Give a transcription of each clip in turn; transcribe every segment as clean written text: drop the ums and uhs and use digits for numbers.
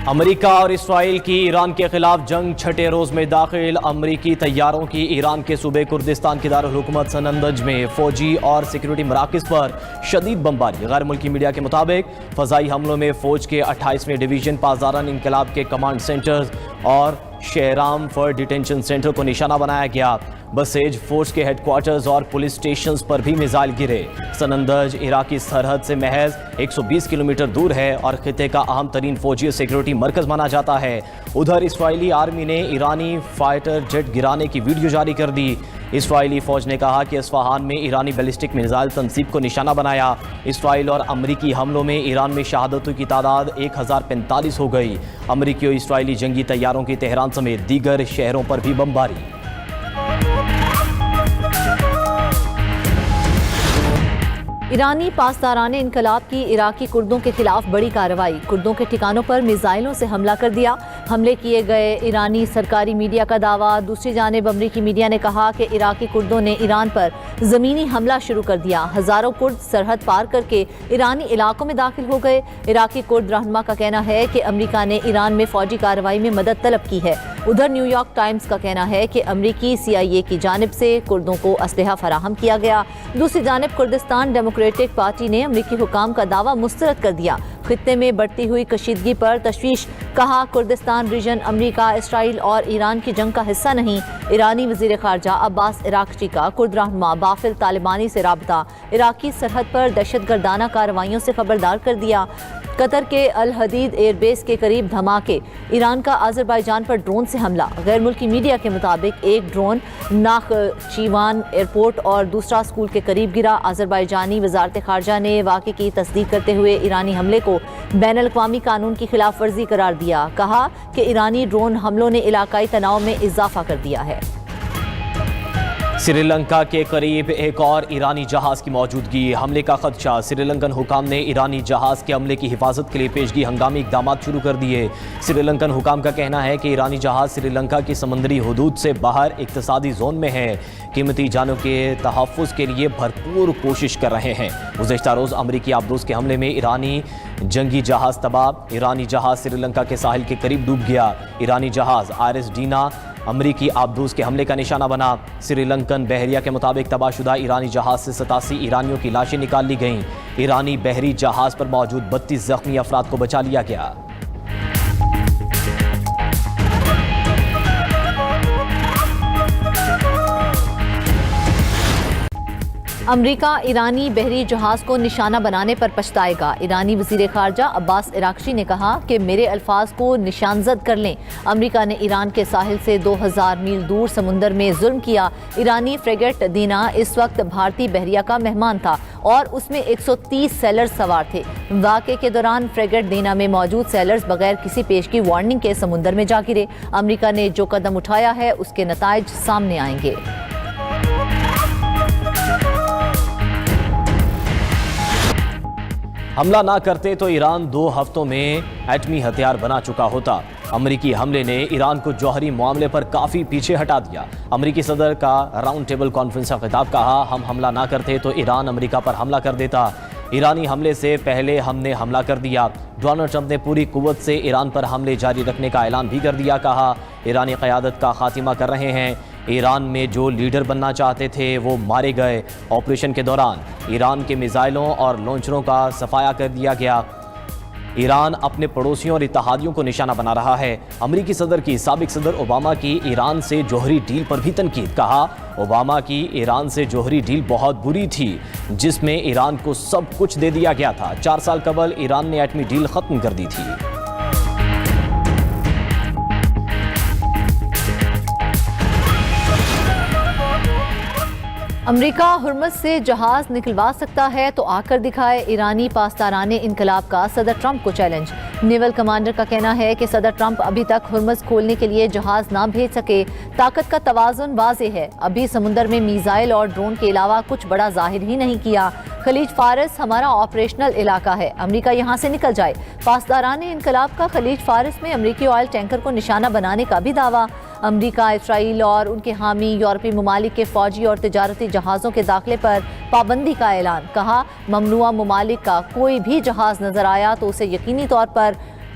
امریکہ اور اسرائیل کی ایران کے خلاف جنگ چھٹے روز میں داخل۔ امریکی طیاروں کی ایران کے صوبے کردستان کے دارالحکومت سنندج میں فوجی اور سیکیورٹی مراکز پر شدید بمباری۔ غیر ملکی میڈیا کے مطابق فضائی حملوں میں فوج کے 28ویں ڈویژن پاسداران انقلاب کے کمانڈ سینٹرز اور شہرام فرڈ ڈیٹینشن سینٹر کو نشانہ بنایا گیا۔ بسیج فورس کے ہیڈ کوارٹرز اور پولیس سٹیشنز پر بھی میزائل گرے۔ سنندج عراقی سرحد سے محض 120 کلومیٹر دور ہے اور خطے کا اہم ترین فوجی سیکیورٹی مرکز مانا جاتا ہے۔ ادھر اسرائیلی آرمی نے ایرانی فائٹر جیٹ گرانے کی ویڈیو جاری کر دی۔ اسرائیلی فوج نے کہا کہ اصفہان میں ایرانی بیلسٹک میزائل تنصیب کو نشانہ بنایا۔ اسرائیل اور امریکی حملوں میں ایران میں شہادتوں کی تعداد 1045 ہو گئی۔ امریکی اور اسرائیلی جنگی طیاروں کی تہران سمیت دیگر شہروں پر بھی بمباری۔ ایرانی پاسداران انقلاب کی عراقی کردوں کے خلاف بڑی کارروائی۔ کردوں کے ٹھکانوں پر میزائلوں سے حملہ کر دیا۔ حملے کیے گئے ایرانی سرکاری میڈیا کا دعویٰ۔ دوسری جانب امریکی میڈیا نے کہا کہ عراقی کردوں نے ایران پر زمینی حملہ شروع کر دیا۔ ہزاروں کرد سرحد پار کر کے ایرانی علاقوں میں داخل ہو گئے۔ عراقی کرد رہنما کا کہنا ہے کہ امریکہ نے ایران میں فوجی کارروائی میں مدد طلب کی ہے۔ ادھر نیو یارک ٹائمز کا کہنا ہے کہ امریکی CIA کی جانب سے کردوں کو اسلحہ فراہم کیا گیا۔ دوسری جانب کردستان ڈیموکریٹک پارٹی نے امریکی حکام کا دعویٰ مسترد کر دیا۔ خطے میں بڑھتی ہوئی کشیدگی پر تشویش، کہا کردستان ریجن امریکہ، اسرائیل اور ایران کی جنگ کا حصہ نہیں۔ ایرانی وزیر خارجہ عباس عراقچی کا کرد رہنما بافل طالبانی سے رابطہ، عراقی سرحد پر دہشت گردانہ کارروائیوں سے خبردار کر دیا۔ قطر کے الحدید ایئر بیس کے قریب دھماکے، ایران کا آذربائیجان پر ڈرون سے حملہ۔ غیر ملکی میڈیا کے مطابق ایک ڈرون ناخچیوان ایئرپورٹ اور دوسرا اسکول کے قریب گرا۔ آذربائیجانی وزارت خارجہ نے واقعے کی تصدیق کرتے ہوئے ایرانی حملے کو بین الاقوامی قانون کی خلاف ورزی قرار دیا۔ کہا کہ ایرانی ڈرون حملوں نے علاقائی تناؤ میں اضافہ کر دیا ہے۔ سری لنکا کے قریب ایک اور ایرانی جہاز کی موجودگی، حملے کا خدشہ۔ سری لنکن حکام نے ایرانی جہاز کے عملے کی حفاظت کے لیے پیشگی ہنگامی اقدامات شروع کر دیے۔ سری لنکن حکام کا کہنا ہے کہ ایرانی جہاز سری لنکا کی سمندری حدود سے باہر اقتصادی زون میں ہے، قیمتی جانوں کے تحفظ کے لیے بھرپور کوشش کر رہے ہیں۔ گزشتہ روز امریکی آبدوز کے حملے میں ایرانی جنگی جہاز تباہ، ایرانی جہاز سری لنکا کے ساحل کے قریب ڈوب گیا۔ ایرانی جہاز آرس ڈینا امریکی آبدوز کے حملے کا نشانہ بنا۔ سری لنکن بحریہ کے مطابق تباہ شدہ ایرانی جہاز سے 87 ایرانیوں کی لاشیں نکال لی گئیں۔ ایرانی بحری جہاز پر موجود 32 زخمی افراد کو بچا لیا گیا۔ امریکہ ایرانی بحری جہاز کو نشانہ بنانے پر پچھتائے گا۔ ایرانی وزیر خارجہ عباس عراقچی نے کہا کہ میرے الفاظ کو نشانزد کر لیں۔ امریکہ نے ایران کے ساحل سے 2000 میل دور سمندر میں ظلم کیا۔ ایرانی فریگیٹ دینا اس وقت بھارتی بحریہ کا مہمان تھا اور اس میں 130 سیلرز سوار تھے۔ واقعے کے دوران فریگیٹ دینا میں موجود سیلرز بغیر کسی پیشگی وارننگ کے سمندر میں جا گرے۔ امریکہ نے جو قدم اٹھایا ہے اس کے نتائج سامنے آئیں گے۔ حملہ نہ کرتے تو ایران 2 ہفتوں میں ایٹمی ہتھیار بنا چکا ہوتا۔ امریکی حملے نے ایران کو جوہری معاملے پر کافی پیچھے ہٹا دیا۔ امریکی صدر کا راؤنڈ ٹیبل کانفرنس کا خطاب، کہا ہم حملہ نہ کرتے تو ایران امریکہ پر حملہ کر دیتا۔ ایرانی حملے سے پہلے ہم نے حملہ کر دیا۔ ڈونلڈ ٹرمپ نے پوری قوت سے ایران پر حملے جاری رکھنے کا اعلان بھی کر دیا۔ کہا ایرانی قیادت کا خاتمہ کر رہے ہیں۔ ایران میں جو لیڈر بننا چاہتے تھے وہ مارے گئے۔ آپریشن کے دوران ایران کے میزائلوں اور لانچروں کا صفایا کر دیا گیا۔ ایران اپنے پڑوسیوں اور اتحادیوں کو نشانہ بنا رہا ہے۔ امریکی صدر کی سابق صدر اوباما کی ایران سے جوہری ڈیل پر بھی تنقید، کہا اوباما کی ایران سے جوہری ڈیل بہت بری تھی جس میں ایران کو سب کچھ دے دیا گیا تھا۔ 4 سال قبل ایران نے ایٹمی ڈیل ختم کر دی تھی۔ امریکہ ہرمز سے جہاز نکلوا سکتا ہے تو آ کر دکھائے، ایرانی پاسداران انقلاب کا صدر ٹرمپ کو چیلنج۔ نیول کمانڈر کا کہنا ہے کہ صدر ٹرمپ ابھی تک ہرمز کھولنے کے لیے جہاز نہ بھیج سکے۔ طاقت کا توازن واضح ہے، ابھی سمندر میں میزائل اور ڈرون کے علاوہ کچھ بڑا ظاہر ہی نہیں کیا۔ خلیج فارس ہمارا آپریشنل علاقہ ہے، امریکہ یہاں سے نکل جائے۔ پاسداران انقلاب کا خلیج فارس میں امریکی آئل ٹینکر کو نشانہ بنانے کا بھی دعویٰ۔ امریکہ، اسرائیل اور ان کے حامی یورپی ممالک کے فوجی اور تجارتی جہازوں کے داخلے پر پابندی کا اعلان، کہا ممنوعہ ممالک کا کوئی بھی جہاز نظر آیا تو اسے یقینی طور پر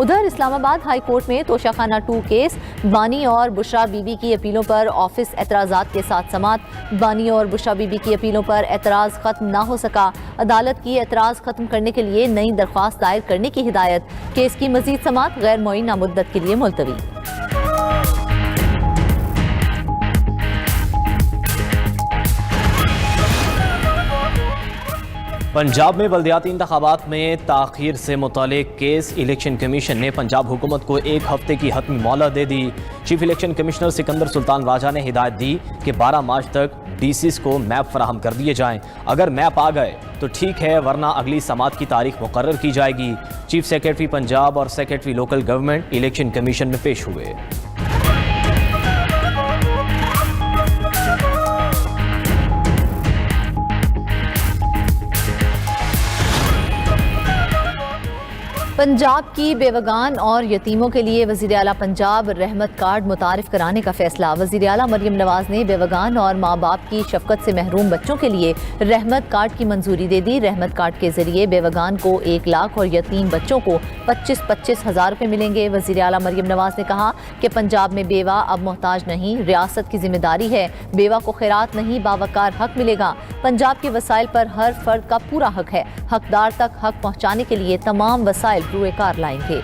ادھر اسلام آباد ہائی کورٹ میں توشہ خانہ 2 کیس، بانی اور بشرا بی بی کی اپیلوں پر آفس اعتراضات کے ساتھ سماعت۔ بانی اور بشرا بی بی کی اپیلوں پر اعتراض ختم نہ ہو سکا، عدالت کی اعتراض ختم کرنے کے لیے نئی درخواست دائر کرنے کی ہدایت۔ کیس کی مزید سماعت غیر معینہ مدت کے لیے ملتوی۔ پنجاب میں بلدیاتی انتخابات میں تاخیر سے متعلق کیس، الیکشن کمیشن نے پنجاب حکومت کو 1 ہفتے کی حتمی مہلت دے دی۔ چیف الیکشن کمشنر سکندر سلطان راجہ نے ہدایت دی کہ 12 مارچ تک ڈی سیز کو میپ فراہم کر دیے جائیں۔ اگر میپ آ گئے تو ٹھیک ہے، ورنہ اگلی سماعت کی تاریخ مقرر کی جائے گی۔ چیف سیکرٹری پنجاب اور secretary local government election commission میں پیش ہوئے۔ پنجاب کی بیوگان اور یتیموں کے لیے وزیر اعلیٰ پنجاب رحمت کارڈ متعارف کرانے کا فیصلہ۔ وزیر اعلیٰ مریم نواز نے بیوگان اور ماں باپ کی شفقت سے محروم بچوں کے لیے رحمت کارڈ کی منظوری دے دی۔ رحمت کارڈ کے ذریعے بیوگان کو 1 لاکھ اور یتیم بچوں کو 25,000 روپے ملیں گے۔ وزیر اعلیٰ مریم نواز نے کہا کہ پنجاب میں بیوہ اب محتاج نہیں، ریاست کی ذمہ داری ہے۔ بیوہ کو خیرات نہیں، باوقار حق ملے گا۔ پنجاب کے وسائل پر ہر فرد کا پورا حق ہے۔ حقدار تک حق پہنچانے کے لیے تمام وسائل روئے کار لائیں گے۔